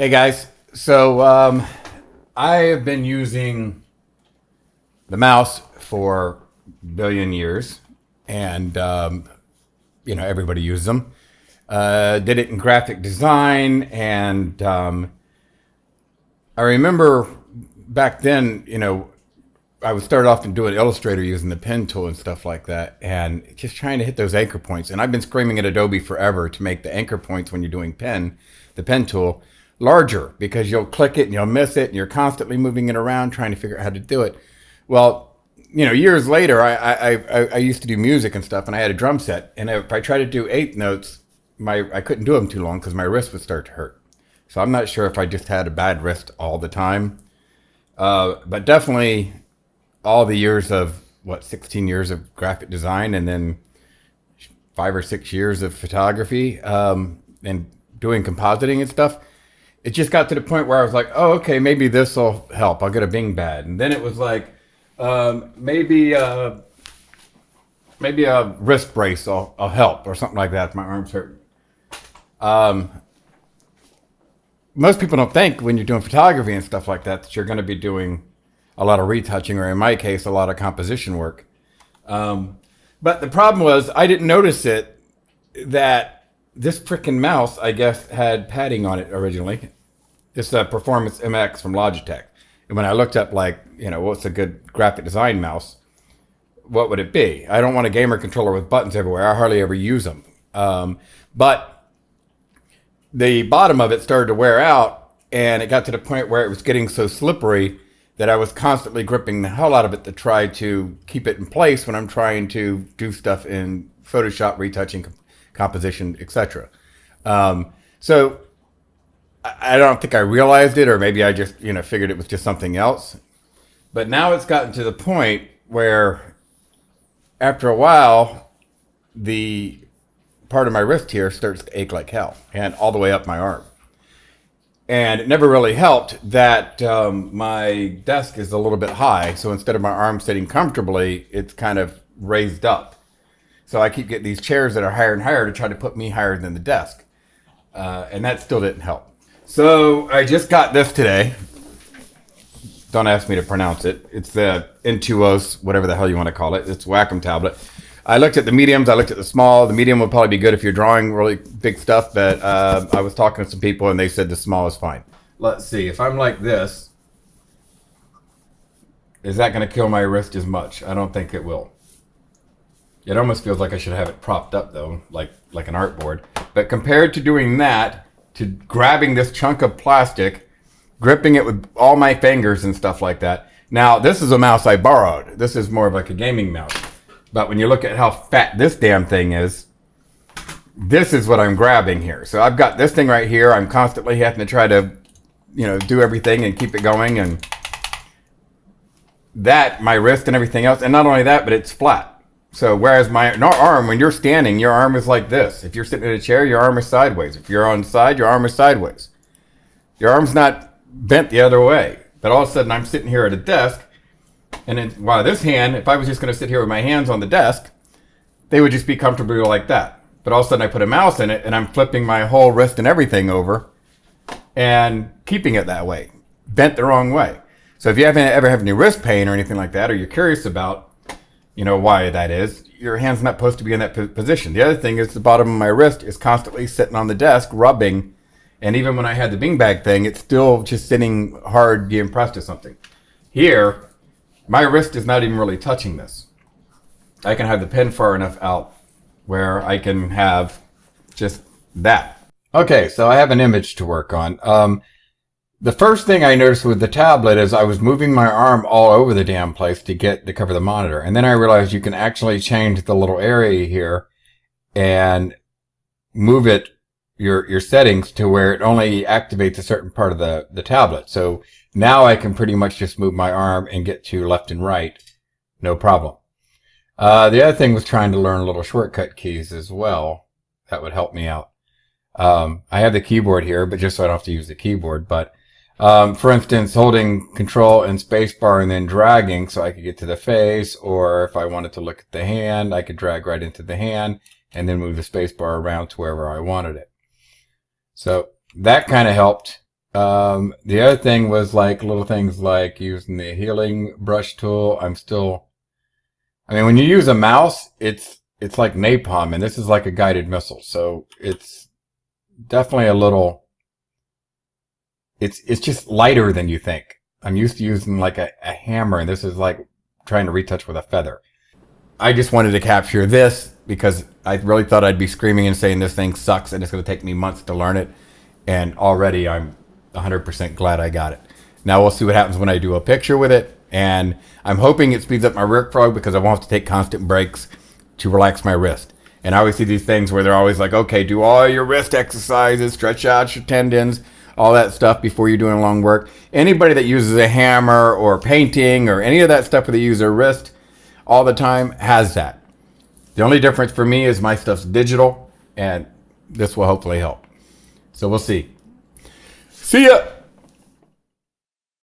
Hey guys, so I have been using the mouse for a billion years, and everybody uses them. Did it in graphic design, and I remember back then, I would start off and doing Illustrator using the pen tool and stuff like that, and just trying to hit those anchor points. And I've been screaming at Adobe forever to make the anchor points when you're doing the pen tool, larger, because you'll click it and you'll miss it, and you're constantly moving it around trying to figure out how to do it. Well, years later, I used to do music and stuff, and I had a drum set, and if I tried to do eighth notes, I couldn't do them too long because my wrist would start to hurt. So I'm not sure if I just had a bad wrist all the time, but definitely all the years of 16 years of graphic design, and then 5 or 6 years of photography, and doing compositing and stuff. It just got to the point where I was like, oh, okay, maybe this will help. I'll get a Bing bad. And then it was like, maybe a wrist brace will help, or something like that if my arm's hurt. Most people don't think when you're doing photography and stuff like that you're going to be doing a lot of retouching, or in my case, a lot of composition work. But the problem was I didn't notice it, that this frickin' mouse, I guess, had padding on it originally. This Performance MX from Logitech. And when I looked up, what's a good graphic design mouse, what would it be? I don't want a gamer controller with buttons everywhere. I hardly ever use them. But the bottom of it started to wear out, and it got to the point where it was getting so slippery that I was constantly gripping the hell out of it to try to keep it in place when I'm trying to do stuff in Photoshop, retouching, composition, etc. So I don't think I realized it, or maybe I just figured it was just something else. But now it's gotten to the point where after a while the part of my wrist here starts to ache like hell, and all the way up my arm. And it never really helped that my desk is a little bit high, so instead of my arm sitting comfortably, it's kind of raised up. So I keep getting these chairs that are higher and higher to try to put me higher than the desk. And that still didn't help. So I just got this today. Don't ask me to pronounce it. It's the Intuos, whatever the hell you want to call it. It's Wacom tablet. I looked at the mediums. I looked at the small. The medium would probably be good if you're drawing really big stuff. But I was talking to some people, and they said the small is fine. Let's see. If I'm like this, is that going to kill my wrist as much? I don't think it will. It almost feels like I should have it propped up, though, like an artboard. But compared to doing that, to grabbing this chunk of plastic, gripping it with all my fingers and stuff like that. Now, this is a mouse I borrowed. This is more of like a gaming mouse. But when you look at how fat this damn thing is, this is what I'm grabbing here. So I've got this thing right here. I'm constantly having to try to, do everything and keep it going. And that, my wrist and everything else. And not only that, but it's flat. So whereas my arm, when you're standing, your arm is like this. If you're sitting in a chair, your arm is sideways. If you're on the side, your arm is sideways. Your arm's not bent the other way. But all of a sudden, I'm sitting here at a desk, and then, this hand, if I was just going to sit here with my hands on the desk, they would just be comfortably like that. But all of a sudden, I put a mouse in it, and I'm flipping my whole wrist and everything over and keeping it that way, bent the wrong way. So if you ever have any wrist pain or anything like that, or you're curious about why that is, your hand's not supposed to be in that position. The other thing is the bottom of my wrist is constantly sitting on the desk, rubbing. And even when I had the Bing bag thing, it's still just sitting hard, being pressed to something. Here, my wrist is not even really touching this. I can have the pen far enough out where I can have just that. Okay, so I have an image to work on. The first thing I noticed with the tablet is I was moving my arm all over the damn place to cover the monitor. And then I realized you can actually change the little area here and move it, your settings, to where it only activates a certain part of the tablet. So now I can pretty much just move my arm and get to left and right. No problem. The other thing was trying to learn little shortcut keys as well. That would help me out. I have the keyboard here, but just so I don't have to use the keyboard. But for instance, holding Control and Spacebar and then dragging so I could get to the face, or if I wanted to look at the hand, I could drag right into the hand and then move the Spacebar around to wherever I wanted it. So that kind of helped. The other thing was like little things like using the healing brush tool. I mean, when you use a mouse, it's like napalm, and this is like a guided missile. So it's definitely a little, it's just lighter than you think. I'm used to using like a hammer, and this is like trying to retouch with a feather. I just wanted to capture this because I really thought I'd be screaming and saying this thing sucks and it's going to take me months to learn it. And already I'm 100% glad I got it. Now we'll see what happens when I do a picture with it. And I'm hoping it speeds up my workflow because I won't have to take constant breaks to relax my wrist. And I always see these things where they're always like, okay, do all your wrist exercises, stretch out your tendons, all that stuff before you're doing long work. Anybody that uses a hammer or painting or any of that stuff where they use their wrist all the time has that. The only difference for me is my stuff's digital, and this will hopefully help. So we'll see. See ya!